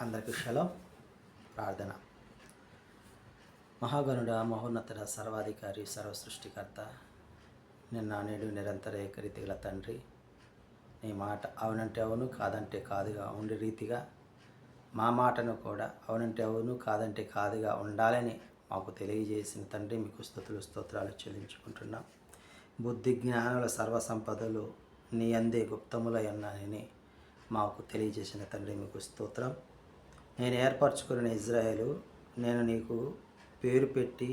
అందరికీ షలోం. ప్రార్థన. మహాగణుడ, మహోన్నతుడ, సర్వాధికారి, సర్వసృష్టికర్త, నిన్న నేడు నిరంతర ఏకరీతి గల తండ్రి, నీ మాట అవునంటే అవును, కాదంటే కాదుగా ఉండే రీతిగా మా మాటను కూడా అవునంటే అవును, కాదంటే కాదుగా ఉండాలని మాకు తెలియజేసిన తండ్రి, మీకు స్తుతులు స్తోత్రాలు చెల్లించుకుంటున్నాం. బుద్ధి జ్ఞానుల సర్వసంపదలు నీ అందే గుప్తములై ఉన్నాయని మాకు తెలియజేసిన తండ్రి, మీకు స్తోత్రం. నేను ఏర్పరచుకున్న ఇజ్రాయేలు, నేను నీకు పేరు పెట్టి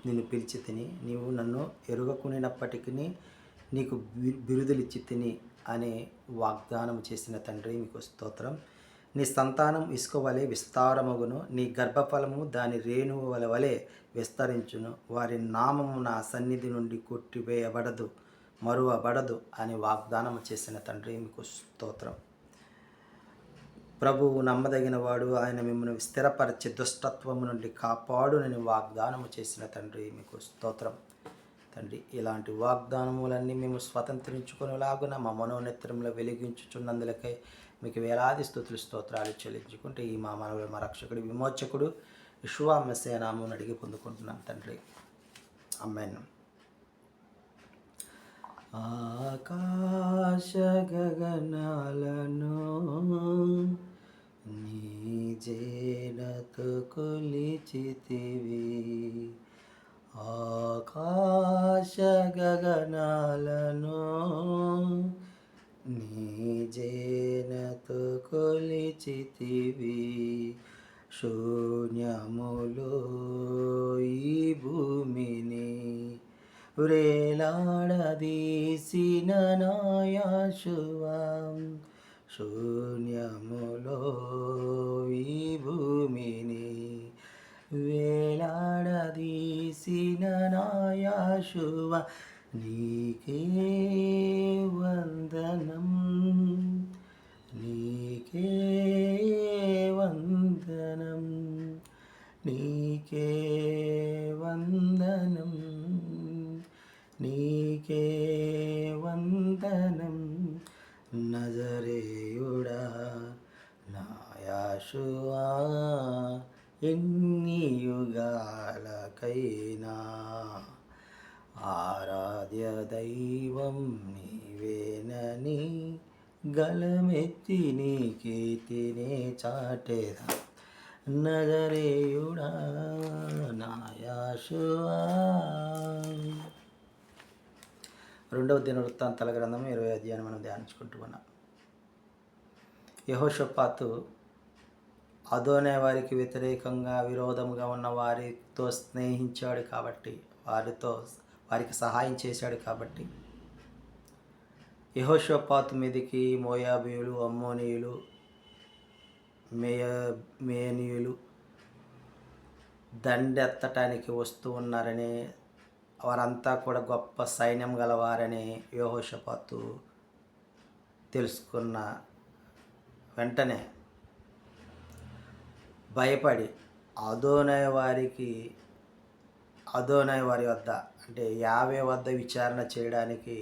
నిన్ను పిలిచి తిని, నీవు నన్ను ఎరుగకునినప్పటికీ నీకు బిరుదులిచ్చి తిని అని వాగ్దానం చేసిన తండ్రి, మీకు స్తోత్రం. నీ సంతానం ఇసుక వలె విస్తారమగును, నీ గర్భఫలము దాని రేణువు వలె విస్తరించును, వారి నామము నా సన్నిధి నుండి కొట్టివేయబడదు, మరువబడదు అని వాగ్దానం చేసిన తండ్రి, మీకు స్తోత్రం. ప్రభువు నమ్మదగిన వాడు, ఆయన మిమ్మల్ని స్థిరపరిచి దుష్టత్వము నుండి కాపాడునని వాగ్దానము చేసిన తండ్రి, మీకు స్తోత్రం. తండ్రి, ఇలాంటి వాగ్దానములన్నీ మేము స్వతంత్రించుకునేలాగున మా మనోనేత్రంలో వెలిగించుచున్నందులకై మీకు వేలాది స్తుతులు స్తోత్రాలు చెల్లించుకుంటే ఈ మా మనవుల మా రక్షకుడు విమోచకుడు యెషువా మెస్సీయ నామమున అడిగి పొందుకుంటున్నాం తండ్రి. ఆమేన్. ఆకాశ గగనాలను నీ జేనతో కొలిచితివి, ఆకాశ గగనాలను నీ జేనతో కొలిచితివి, శూన్యములో ఈ భూమిని వ్రేలాడదీసిన నా యెషువా, శూన్యములో ఈ భూమిని వేలాడదీసిన నా యెషువా, నీకే వందనం, నీకే వందనం, నీకే వందనం, నీకే వందనం, నజరేయుడా నా యెషువా, ఎన్ని యుగాలకైనా ఆరాధ్య దైవం నీవేనని గలమెత్తి నీ కీర్తినే చాటేదా, నజరేయుడా నా యెషువా. రెండవ దినవృత్తాంతాల గ్రంథం 20వ అధ్యాయం మనం ధ్యానించుకుంటూ ఉన్నాం. యెహోషాపాతు అదోనే వారికి వ్యతిరేకంగా విరోధముగా ఉన్న వారితో స్నేహించాడు కాబట్టి, వారికి సహాయం చేశాడు కాబట్టి యెహోషాపాతు మీదికి మోయాబీయులు, అమ్మోనీయులు, మేయనీయులు దండెత్తటానికి వస్తూ ఉన్నారని, వారంతా కూడా గొప్ప సైన్యం గలవారని యెహోషాపాతు తెలుసుకున్న వెంటనే భయపడి అదోనై వారి వద్ద అంటే యావే వద్ద విచారణ చేయడానికి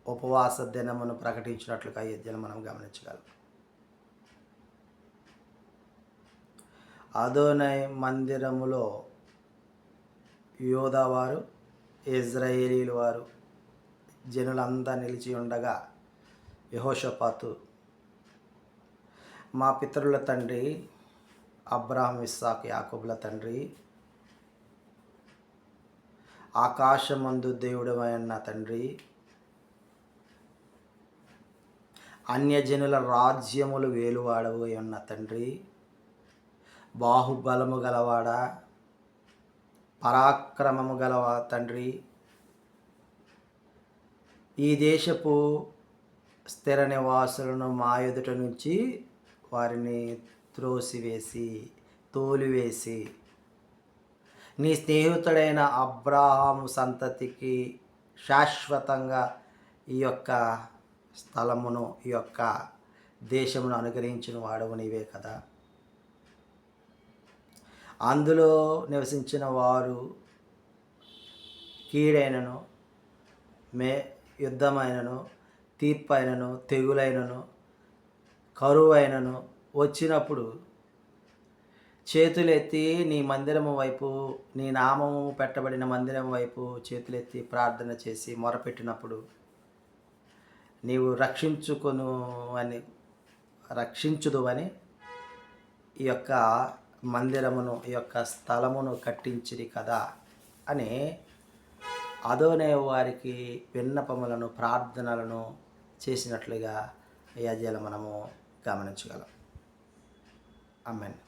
ఉపవాస దినమును ప్రకటించినట్లుగా ఈ దినం మనం గమనించగలం. అదోనై మందిరములో యోధా వారు, ఇజ్రాయేలీలు వారు, జనులంతా నిలిచి ఉండగా యెహోషాపాతు, మా పితరుల తండ్రి అబ్రహాం, ఇస్సాకు, యాకోబుల తండ్రి, ఆకాశమందు దేవుడమైన తండ్రి, అన్యజనుల రాజ్యములు వేలువాడవు ఉన్న తండ్రి, బాహుబలము గలవాడా, పరాక్రమము గలవా తండ్రి, ఈ దేశపు స్థిర నివాసులను మా ఎదుట నుంచి వారిని తోలివేసి నీ స్నేహితుడైన అబ్రహాము సంతతికి శాశ్వతంగా ఈ యొక్క స్థలమును, ఈ యొక్క దేశమును అనుగ్రహించిన వాడవు నీవే కదా. అందులో నివసించిన వారు కీడైనను, యుద్ధమైనను, తీర్పైనను, తెగులైనను, కరువైనను వచ్చినప్పుడు చేతులెత్తి నీ మందిరము వైపు, నీ నామము పెట్టబడిన మందిరం వైపు చేతులెత్తి ప్రార్థన చేసి మొరపెట్టినప్పుడు నీవు రక్షించుదువని ఈ యొక్క మందిరమును, ఈ యొక్క స్థలమును కట్టించిరి కదా అని అదోనే వారికి విన్నపములను, ప్రార్థనలను చేసినట్లుగా యెజ్రెయేలు మనము గమనించగలం. ఆమేన్.